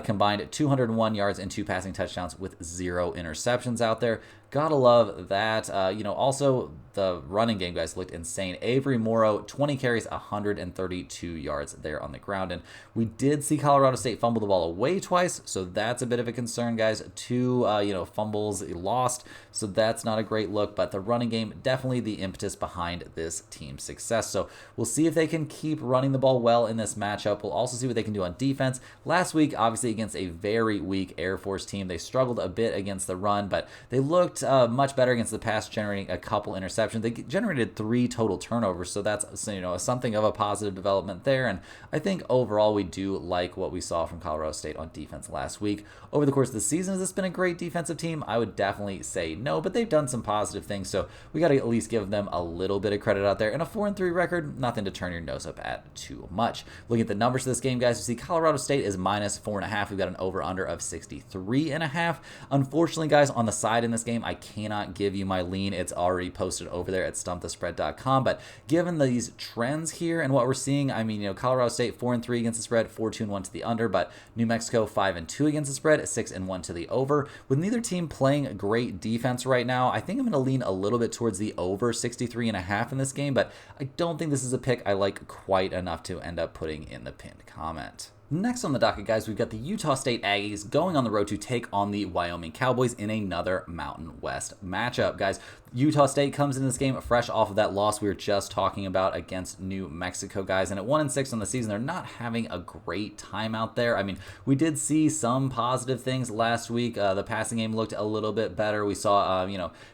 Combined 201 yards and 2 passing touchdowns with 0 interceptions out there. Gotta love that. Also the running game, guys, looked insane. Avery Morrow, 20 carries, 132 yards there on the ground. And we did see Colorado State fumble the ball away twice, so that's a bit of a concern, guys. 2, fumbles lost, so that's not a great look. But the running game, definitely the impetus behind this team's success. So we'll see if they can keep running the ball well in this matchup. We'll also see what they can do on defense. Last week, obviously, against a very weak Air Force team, they struggled a bit against the run, but they looked much better against the pass, generating a couple interceptions. They generated 3 total turnovers, so that's something of a positive development there. And I think overall we do like what we saw from Colorado State on defense last week. Over the course of the season, has this been a great defensive team? I would definitely say no, but they've done some positive things, so we got to at least give them a little bit of credit out there. And a 4-3 record, nothing to turn your nose up at too much. Looking at the numbers for this game, guys, you see Colorado State is minus 4.5. We've got an over-under of 63.5. Unfortunately, guys, on the side in this game, I cannot give you my lean. It's already posted over there at stumpthespread.com. But given these trends here and what we're seeing, Colorado State 4-3 against the spread, 4-2-1 to the under, but New Mexico 5-2 against the spread, 6-1 to the over. With neither team playing great defense right now, I think I'm going to lean a little bit towards the over 63.5 in this game, but I don't think this is a pick I like quite enough to end up putting in the pinned comment. Next on the docket, guys, we've got the Utah State Aggies going on the road to take on the Wyoming Cowboys in another Mountain West matchup, guys. Utah State comes into this game fresh off of that loss we were just talking about against New Mexico, guys. And at 1-6 on the season, they're not having a great time out there. We did see some positive things last week. The passing game looked a little bit better. We saw,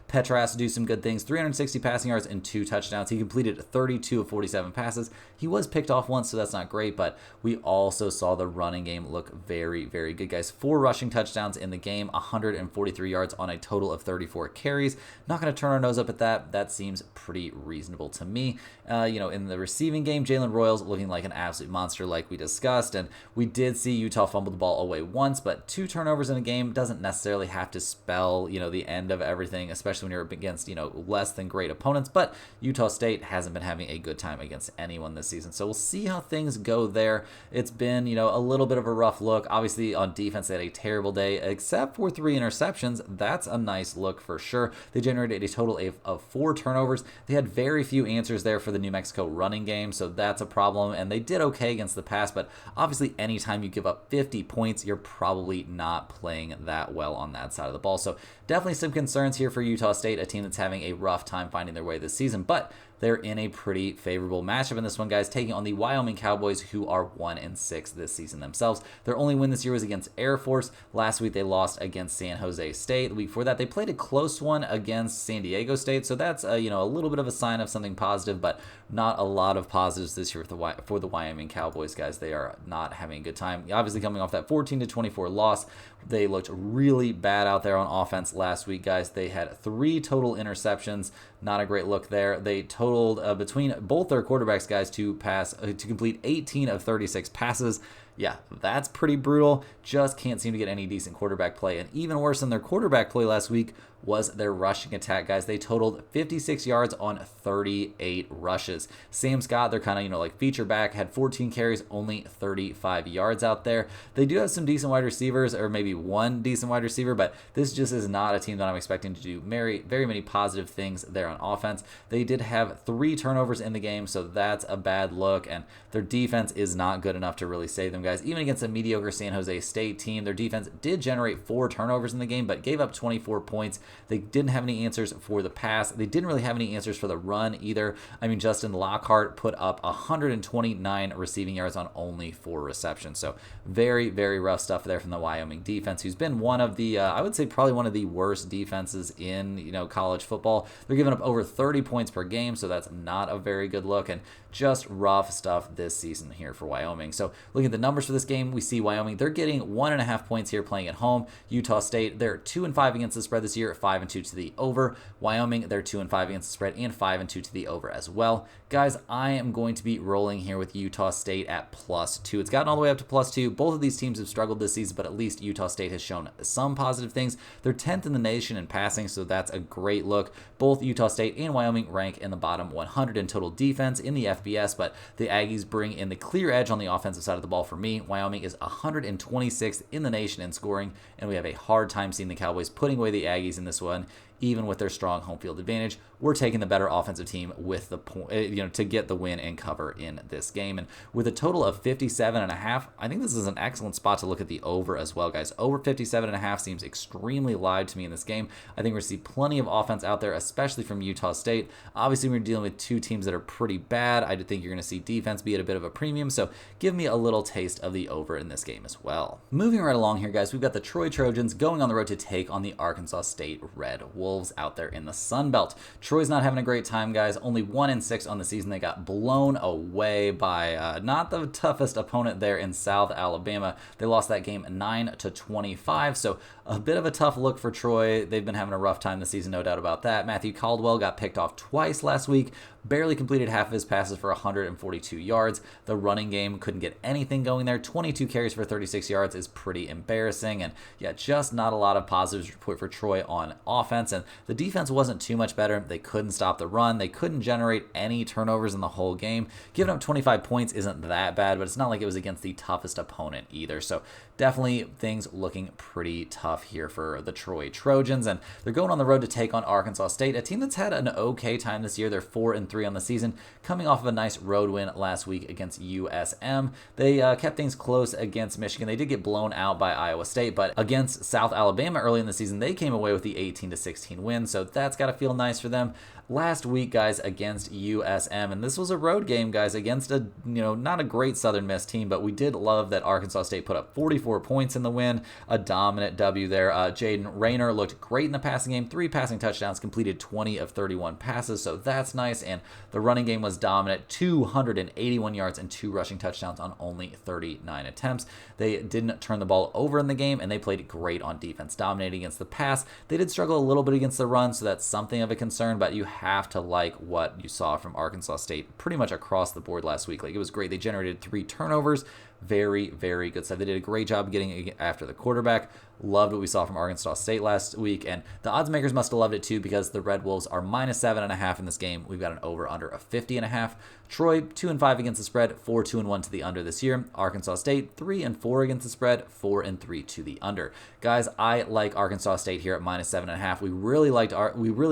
Petras do some good things. 360 passing yards and 2 touchdowns. He completed 32 of 47 passes. He was picked off once, so that's not great. But we also saw the running game look very, very good, guys. 4 rushing touchdowns in the game, 143 yards on a total of 34 carries. Not going to turn our nose up at that. That seems pretty reasonable to me. In the receiving game, Jalen Royals looking like an absolute monster like we discussed, and we did see Utah fumble the ball away once, but 2 turnovers in a game doesn't necessarily have to spell, the end of everything, especially when you're up against, less than great opponents. But Utah State hasn't been having a good time against anyone this season, so we'll see how things go there. It's been, a little bit of a rough look. Obviously, on defense, they had a terrible day, except for 3 interceptions. That's a nice look for sure. They generated a total of 4 turnovers. They had very few answers there for the New Mexico running game, so that's a problem. And they did okay against the pass, but obviously, anytime you give up 50 points, you're probably not playing that well on that side of the ball. So definitely some concerns here for Utah State, a team that's having a rough time finding their way this season. But they're in a pretty favorable matchup in this one, guys, taking on the Wyoming Cowboys, who are 1-6 this season themselves. Their only win this year was against Air Force. Last week they lost against San Jose State. The week before that they played a close one against San Diego State, so that's a little bit of a sign of something positive, but not a lot of positives this year for the Wyoming Cowboys, guys. They are not having a good time. Obviously, coming off that 14-24 loss, they looked really bad out there on offense last week, guys. They had 3 total interceptions. Not a great look there. They totaled between both their quarterbacks, guys, to complete 18 of 36 passes. Yeah, that's pretty brutal. Just can't seem to get any decent quarterback play. And even worse than their quarterback play last week was their rushing attack, guys. They totaled 56 yards on 38 rushes. Sam Scott, their kind of, feature back, had 14 carries, only 35 yards out there. They do have some decent wide receivers, or maybe one decent wide receiver, but this just is not a team that I'm expecting to do very many positive things there on offense. They did have 3 turnovers in the game, so that's a bad look, and their defense is not good enough to really save them, guys. Even against a mediocre San Jose State team, their defense did generate 4 turnovers in the game, but gave up 24 points. They didn't have any answers for the pass. They didn't really have any answers for the run either. I mean, Justin Lockhart put up 129 receiving yards on only 4 receptions. So very rough stuff there from the Wyoming defense, who's been one of the, I would say probably one of the worst defenses in, college football. They're giving up over 30 points per game, so that's not a very good look, and just rough stuff this season here for Wyoming. So looking at the numbers for this game, we see Wyoming, they're getting 1.5 points here playing at home. Utah State, they're 2-5 against the spread this year, 5-2 to the over. Wyoming, they're 2-5 against the spread and 5-2 to the over as well. Guys, I am going to be rolling here with Utah State at +2. It's gotten all the way up to +2. Both of these teams have struggled this season, but at least Utah State has shown some positive things. They're 10th in the nation in passing, so that's a great look. Both Utah State and Wyoming rank in the bottom 100 in total defense in the FBS, but the Aggies bring in the clear edge on the offensive side of the ball for me. Wyoming is 126th in the nation in scoring, and we have a hard time seeing the Cowboys putting away the Aggies in this one. Even with their strong home field advantage, we're taking the better offensive team with the point, to get the win and cover in this game. And with a total of 57.5, I think this is an excellent spot to look at the over as well, guys. Over 57.5 seems extremely live to me in this game. I think we're going to see plenty of offense out there, especially from Utah State. Obviously, we're dealing with 2 teams that are pretty bad. I think you're going to see defense be at a bit of a premium, so give me a little taste of the over in this game as well. Moving right along here, guys, we've got the Troy Trojans going on the road to take on the Arkansas State Red Wolves out there in the Sun Belt. Troy's not having a great time, guys. Only 1-6 on the season. They got blown away by not the toughest opponent there in South Alabama. They lost that game 9-25, so a bit of a tough look for Troy. They've been having a rough time this season, no doubt about that. Matthew Caldwell got picked off twice last week. Barely completed half of his passes for 142 yards. The running game couldn't get anything going there. 22 carries for 36 yards is pretty embarrassing. And yeah, just not a lot of positives for Troy on offense. And the defense wasn't too much better. They couldn't stop the run. They couldn't generate any turnovers in the whole game. Giving up 25 points isn't that bad, but it's not like it was against the toughest opponent either. So definitely things looking pretty tough here for the Troy Trojans. And they're going on the road to take on Arkansas State, a team that's had an okay time this year. They're 4-3 on the season, coming off of a nice road win last week against USM. They kept things close against Michigan. They did get blown out by Iowa State, but against South Alabama early in the season, they came away with the 18-16 win, so that's got to feel nice for them. Last week, guys, against USM, and this was a road game, guys, against a, not a great Southern Miss team, but we did love that Arkansas State put up 44 points in the win, a dominant W there. Jaden Rayner looked great in the passing game, 3 passing touchdowns, completed 20 of 31 passes, so that's nice, and the running game was dominant, 281 yards and 2 rushing touchdowns on only 39 attempts. They didn't turn the ball over in the game, and they played great on defense, dominating against the pass. They did struggle a little bit against the run, so that's something of a concern, but you have to like what you saw from Arkansas State pretty much across the board last week. Like, it was great. They generated 3 turnovers. Very good stuff. They did a great job getting after the quarterback. Loved what we saw from Arkansas State last week, and the odds makers must have loved it too, because the Red Wolves are -7.5 in this game. We've got an over-under of 50.5. Troy 2-5 against the spread, 4-1 to the under this year. Arkansas State 3-4 against the spread, 4-3 to the under. Guys, I like Arkansas State here at -7.5. We really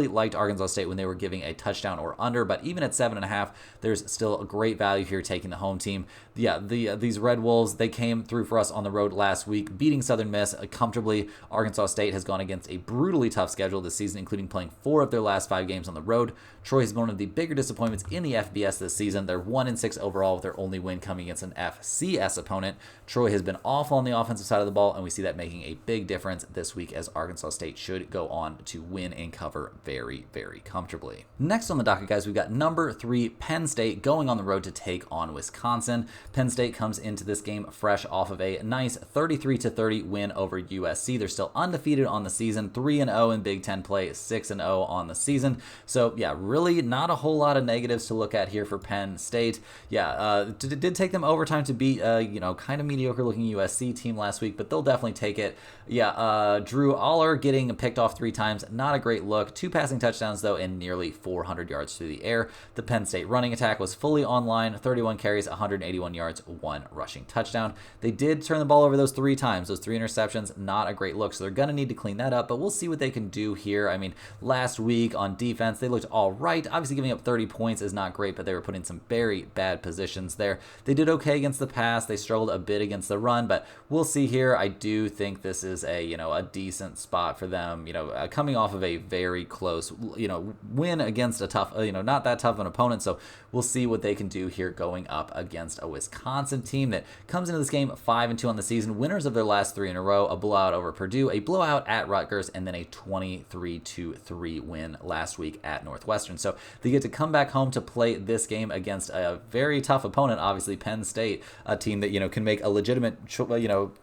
liked Arkansas State when they were giving a touchdown or under, but even at 7.5, there's still a great value here taking the home team. Yeah, these Red Red Wolves, they came through for us on the road last week, beating Southern Miss comfortably. Arkansas State has gone against a brutally tough schedule this season, including playing 4 of their last 5 games on the road. Troy has been one of the bigger disappointments in the FBS this season. They're 1-6 overall, with their only win coming against an FCS opponent. Troy has been awful on the offensive side of the ball, and we see that making a big difference this week, as Arkansas State should go on to win and cover very, very comfortably. Next on the docket, guys, we've got number 3 Penn State going on the road to take on Wisconsin. Penn State comes into this game fresh off of a nice 33-30 win over USC. They're still undefeated on the season, 3-0 in Big Ten play, 6-0 on the season. So yeah, really not a whole lot of negatives to look at here for Penn State. Yeah, it did take them overtime to beat kind of mediocre looking USC team last week, but they'll definitely take it. Yeah, Drew Aller getting picked off 3 times, not a great look. 2 passing touchdowns though, and nearly 400 yards through the air. The Penn State running attack was fully online, 31 carries, 181 yards, 1 rushing touchdown. They did turn the ball over those 3 times, those 3 interceptions, not a great look, so they're going to need to clean that up, but we'll see what they can do here. I mean, last week on defense, they looked all right. Obviously, giving up 30 points is not great, but they were put in some very bad positions there. They did okay against the pass. They struggled a bit against the run, but we'll see here. I do think this is a decent spot for them, coming off of a very close, win against a tough, not that tough of an opponent, so we'll see what they can do here going up against a Wisconsin team that comes into this game 5-2 on the season, winners of their last 3 in a row, a blowout over Purdue, a blowout at Rutgers, and then a 23-3 win last week at Northwestern. So they get to come back home to play this game against a very tough opponent, obviously Penn State, a team that can make a legitimate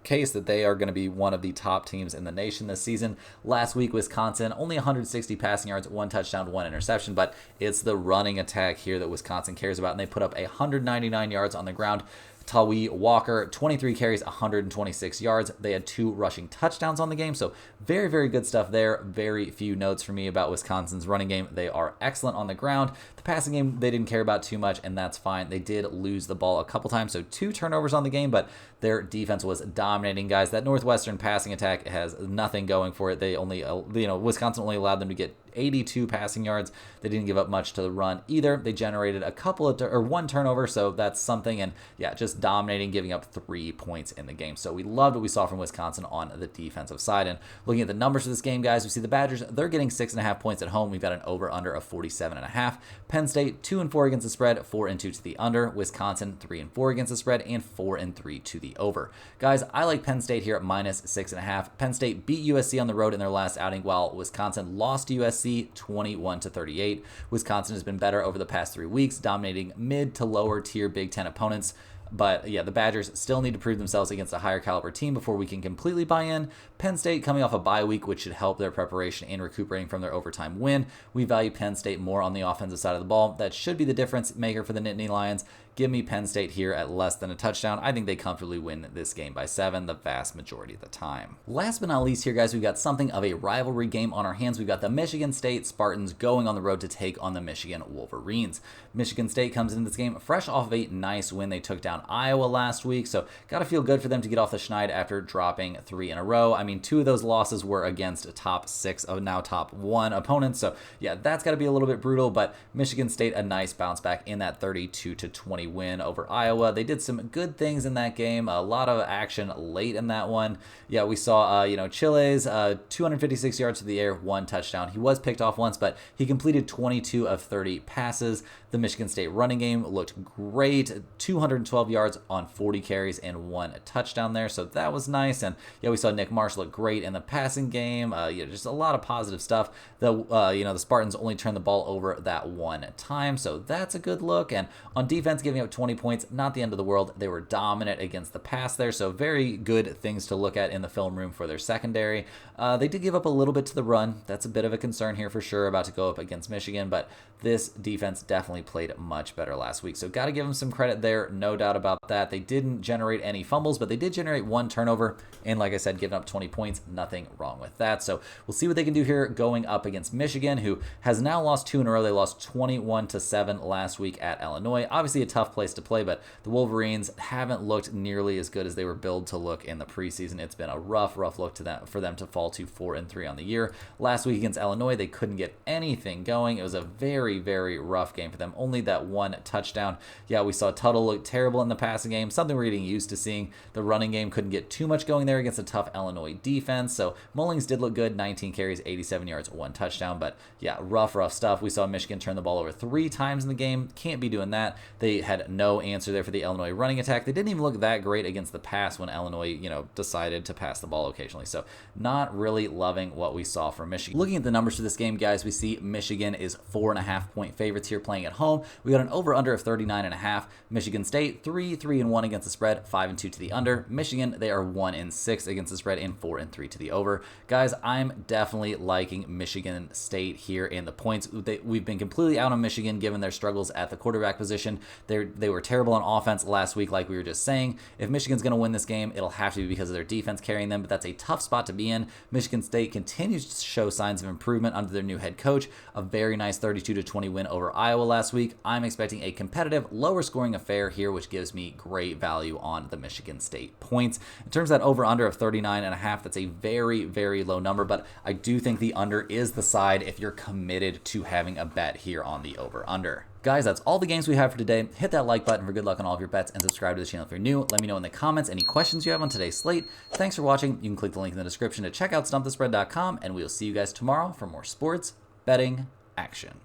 case that they are going to be one of the top teams in the nation this season. Last week, Wisconsin only 160 passing yards, 1 touchdown, 1 interception, but it's the running attack here that Wisconsin cares about, and they put up 199 yards on the ground. Tawee Walker, 23 carries, 126 yards. They had 2 rushing touchdowns on the game, so very, very good stuff there. Very few notes for me about Wisconsin's running game. They are excellent on the ground. The passing game, they didn't care about too much, and that's fine. They did lose the ball a couple times, so 2 turnovers on the game, but their defense was dominating, guys. That Northwestern passing attack has nothing going for it. They only, Wisconsin only allowed them to get 82 passing yards. They didn't give up much to the run either. They generated a couple of 1 turnover, so that's something. And yeah, just dominating, giving up 3 points in the game. So we loved what we saw from Wisconsin on the defensive side. And looking at the numbers for this game, guys, we see the Badgers, they're getting 6.5 points at home. We've got an over/under of 47.5. Penn State 2-4 against the spread, 4-2 to the under. Wisconsin 3-4 against the spread, and 4-3 to the over. Guys, I like Penn State here at -6.5. Penn State beat USC on the road in their last outing, while Wisconsin lost to USC 21-38. Wisconsin has been better over the past 3 weeks, dominating mid to lower tier Big Ten opponents. But yeah, the Badgers still need to prove themselves against a higher caliber team before we can completely buy in. Penn State coming off a bye week, which should help their preparation and recuperating from their overtime win. We value Penn State more on the offensive side of the ball. That should be the difference maker for the Nittany Lions. Give me Penn State here at less than a touchdown. I think they comfortably win this game by 7 the vast majority of the time. Last but not least here, guys, we've got something of a rivalry game on our hands. We've got the Michigan State Spartans going on the road to take on the Michigan Wolverines. Michigan State comes into this game fresh off of a nice win. They took down Iowa last week, so got to feel good for them to get off the schneid after dropping 3 in a row. I mean, 2 of those losses were against top 6 of now top 1 opponents, so yeah, that's got to be a little bit brutal, but Michigan State a nice bounce back in that 32-20 win over Iowa. They did some good things in that game, a lot of action late in that one. Yeah, we saw Chile's 256 yards to the air, 1 touchdown. He was picked off once, but he completed 22 of 30 passes. The Michigan State running game looked great, 212 yards on 40 carries and 1 touchdown there, so that was nice. And yeah, we saw Nick Marsh look great in the passing game. Just a lot of positive stuff. The Spartans only turned the ball over that 1 time, so that's a good look. And on defense, giving up 20 points, not the end of the world. They were dominant against the pass there, so very good things to look at in the film room for their secondary. They did give up a little bit to the run. That's a bit of a concern here for sure, about to go up against Michigan, but this defense definitely played much better last week, so got to give them some credit there, no doubt about that. They didn't generate any fumbles, but they did generate 1 turnover, and like I said, giving up 20 points, nothing wrong with that. So we'll see what they can do here going up against Michigan, who has now lost 2 in a row. They lost 21-7 last week at Illinois. Obviously a tough tough place to play, but the Wolverines haven't looked nearly as good as they were billed to look in the preseason. It's been a rough look for them to fall to 4-3 on the year. Last week against Illinois, they couldn't get anything going. It was a very, very rough game for them. Only that one touchdown. Yeah, we saw Tuttle look terrible in the passing game, something we're getting used to seeing. The running game couldn't get too much going there against a tough Illinois defense. So Mullings did look good, 19 carries, 87 yards, 1 touchdown. But yeah, rough stuff. We saw Michigan turn the ball over 3 times in the game. Can't be doing that. They had no answer there for the Illinois running attack. They didn't even look that great against the pass when Illinois, decided to pass the ball occasionally. So not really loving what we saw from Michigan. Looking at the numbers for this game, guys, we see Michigan is 4.5-point favorites here playing at home. We got an over-under of 39.5. Michigan State 3-1 against the spread, 5-2 to the under. Michigan, they are 1-6 against the spread and 4-3 to the over. Guys, I'm definitely liking Michigan State here in the points. We've been completely out on Michigan given their struggles at the quarterback position. They were terrible on offense last week, like we were just saying. If Michigan's going to win this game, it'll have to be because of their defense carrying them, but that's a tough spot to be in. Michigan State continues to show signs of improvement under their new head coach. A very nice 32-20 win over Iowa last week. I'm expecting a competitive, lower scoring affair here, which gives me great value on the Michigan State points. In terms of that over-under of 39.5, that's a very, very low number, but I do think the under is the side if you're committed to having a bet here on the over-under. Guys, that's all the games we have for today. Hit that like button for good luck on all of your bets and subscribe to the channel if you're new. Let me know in the comments any questions you have on today's slate. Thanks for watching. You can click the link in the description to check out stumpthespread.com, and we'll see you guys tomorrow for more sports betting action.